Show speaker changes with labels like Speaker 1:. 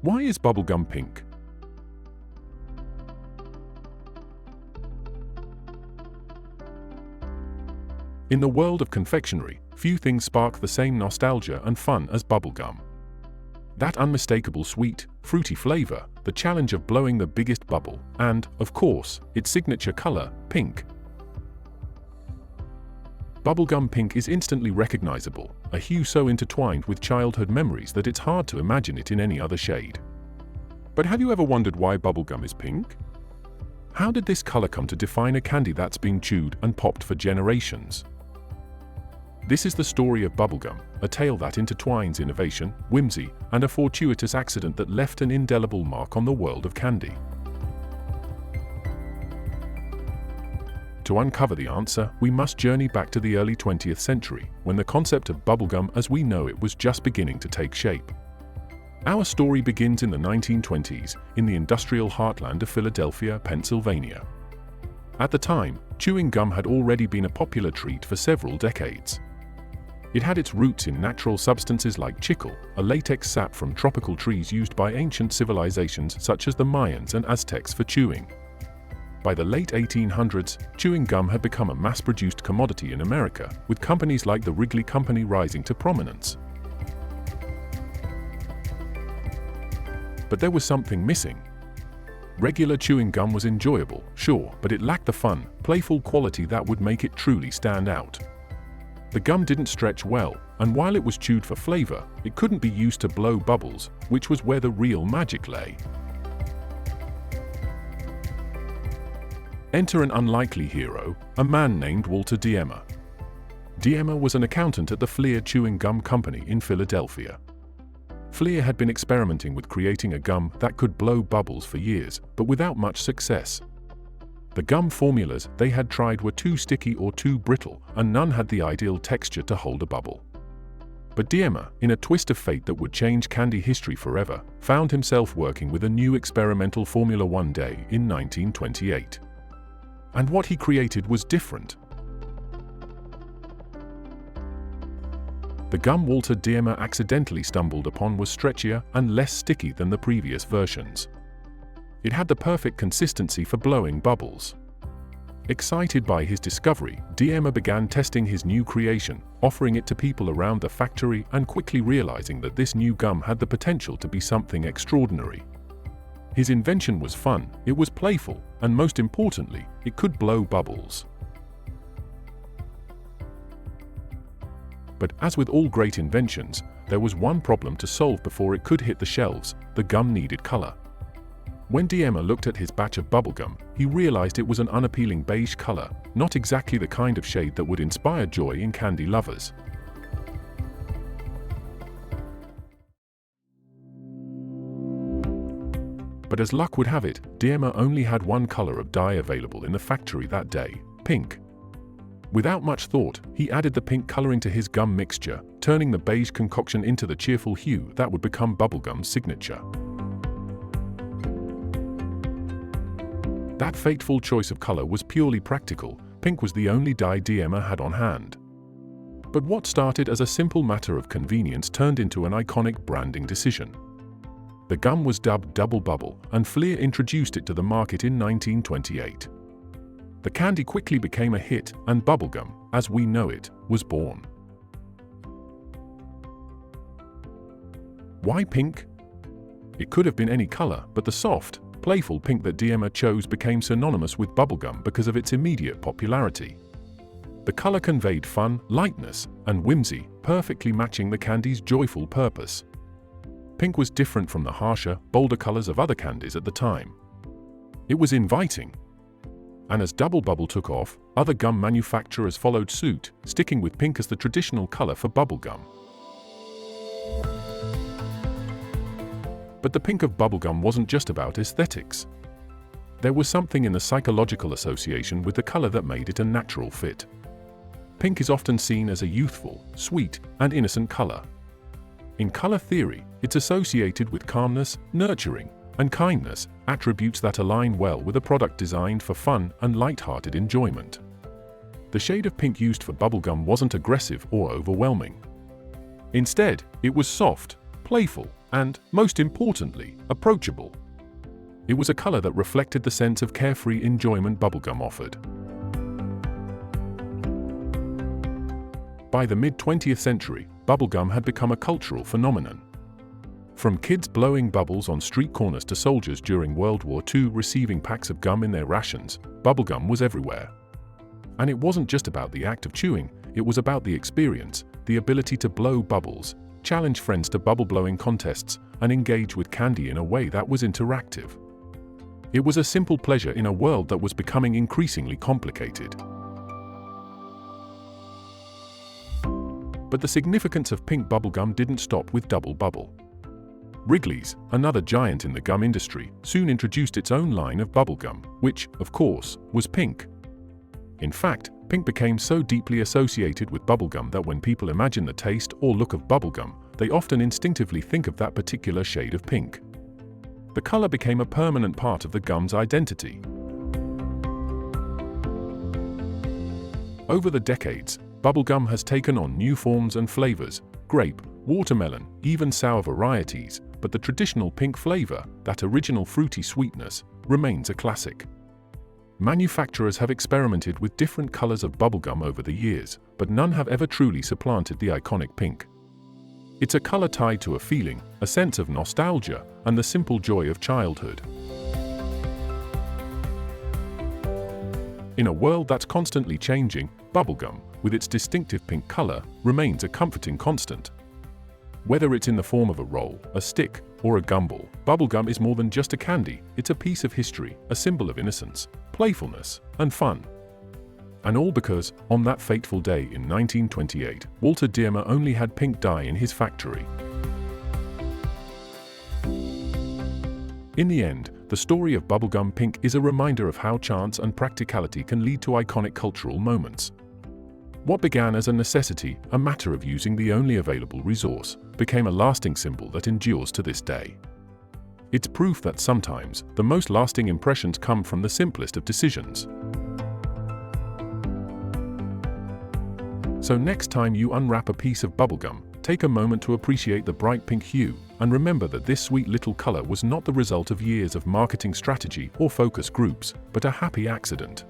Speaker 1: Why is bubblegum pink? In the world of confectionery, few things spark the same nostalgia and fun as bubblegum. That unmistakable sweet, fruity flavor, the challenge of blowing the biggest bubble, and, of course, its signature color, pink. Bubblegum pink is instantly recognizable, a hue so intertwined with childhood memories that it's hard to imagine it in any other shade. But have you ever wondered why bubblegum is pink? How did this color come to define a candy that's been chewed and popped for generations? This is the story of bubblegum, a tale that intertwines innovation, whimsy, and a fortuitous accident that left an indelible mark on the world of candy. To uncover the answer, we must journey back to the early 20th century, when the concept of bubblegum as we know it was just beginning to take shape. Our story begins in the 1920s, in the industrial heartland of Philadelphia, Pennsylvania. At the time, chewing gum had already been a popular treat for several decades. It had its roots in natural substances like chicle, a latex sap from tropical trees used by ancient civilizations such as the Mayans and Aztecs for chewing. By the late 1800s, chewing gum had become a mass-produced commodity in America, with companies like the Wrigley Company rising to prominence. But there was something missing. Regular chewing gum was enjoyable, sure, but it lacked the fun, playful quality that would make it truly stand out. The gum didn't stretch well, and while it was chewed for flavor, it couldn't be used to blow bubbles, which was where the real magic lay. Enter an unlikely hero, a man named Walter Diemer. Diemer was an accountant at the Fleer Chewing Gum Company in Philadelphia. Fleer had been experimenting with creating a gum that could blow bubbles for years, but without much success. The gum formulas they had tried were too sticky or too brittle, and none had the ideal texture to hold a bubble. But Diemer, in a twist of fate that would change candy history forever, found himself working with a new experimental formula one day in 1928. And what he created was different. The gum Walter Diemer accidentally stumbled upon was stretchier and less sticky than the previous versions. It had the perfect consistency for blowing bubbles. Excited by his discovery, Diemer began testing his new creation, offering it to people around the factory and quickly realizing that this new gum had the potential to be something extraordinary. His invention was fun, it was playful, and most importantly, it could blow bubbles. But as with all great inventions, there was one problem to solve before it could hit the shelves: the gum needed color. When Diemer looked at his batch of bubblegum, he realized it was an unappealing beige color, not exactly the kind of shade that would inspire joy in candy lovers. But as luck would have it, Diemer only had one color of dye available in the factory that day: pink. Without much thought, he added the pink coloring to his gum mixture, turning the beige concoction into the cheerful hue that would become bubblegum's signature. That fateful choice of color was purely practical. Pink was the only dye Diemer had on hand. But what started as a simple matter of convenience turned into an iconic branding decision. The gum was dubbed Double Bubble, and Fleer introduced it to the market in 1928. The candy quickly became a hit, and bubblegum, as we know it, was born. Why pink? It could have been any color, but the soft, playful pink that Diemer chose became synonymous with bubblegum because of its immediate popularity. The color conveyed fun, lightness, and whimsy, perfectly matching the candy's joyful purpose. Pink was different from the harsher, bolder colors of other candies at the time. It was inviting. And as Double Bubble took off, other gum manufacturers followed suit, sticking with pink as the traditional color for bubblegum. But the pink of bubblegum wasn't just about aesthetics. There was something in the psychological association with the color that made it a natural fit. Pink is often seen as a youthful, sweet, and innocent color. In color theory, it's associated with calmness, nurturing, and kindness, attributes that align well with a product designed for fun and light-hearted enjoyment. The shade of pink used for bubblegum wasn't aggressive or overwhelming. Instead, it was soft, playful, and, most importantly, approachable. It was a color that reflected the sense of carefree enjoyment bubblegum offered. By the mid-20th century, bubblegum had become a cultural phenomenon. From kids blowing bubbles on street corners to soldiers during World War II receiving packs of gum in their rations, bubblegum was everywhere. And it wasn't just about the act of chewing, it was about the experience, the ability to blow bubbles, challenge friends to bubble-blowing contests, and engage with candy in a way that was interactive. It was a simple pleasure in a world that was becoming increasingly complicated. But the significance of pink bubblegum didn't stop with Double Bubble. Wrigley's, another giant in the gum industry, soon introduced its own line of bubblegum, which, of course, was pink. In fact, pink became so deeply associated with bubblegum that when people imagine the taste or look of bubblegum, they often instinctively think of that particular shade of pink. The color became a permanent part of the gum's identity. Over the decades, bubblegum has taken on new forms and flavors: grape, watermelon, even sour varieties, but the traditional pink flavor, that original fruity sweetness, remains a classic. Manufacturers have experimented with different colors of bubblegum over the years, but none have ever truly supplanted the iconic pink. It's a color tied to a feeling, a sense of nostalgia, and the simple joy of childhood. In a world that's constantly changing, bubblegum, with its distinctive pink color, remains a comforting constant. Whether it's in the form of a roll, a stick, or a gumball, bubblegum is more than just a candy, it's a piece of history, a symbol of innocence, playfulness, and fun. And all because, on that fateful day in 1928, Walter Diemer only had pink dye in his factory. In the end, the story of bubblegum pink is a reminder of how chance and practicality can lead to iconic cultural moments. What began as a necessity, a matter of using the only available resource, became a lasting symbol that endures to this day. It's proof that sometimes, the most lasting impressions come from the simplest of decisions. So next time you unwrap a piece of bubblegum, take a moment to appreciate the bright pink hue, and remember that this sweet little color was not the result of years of marketing strategy or focus groups, but a happy accident.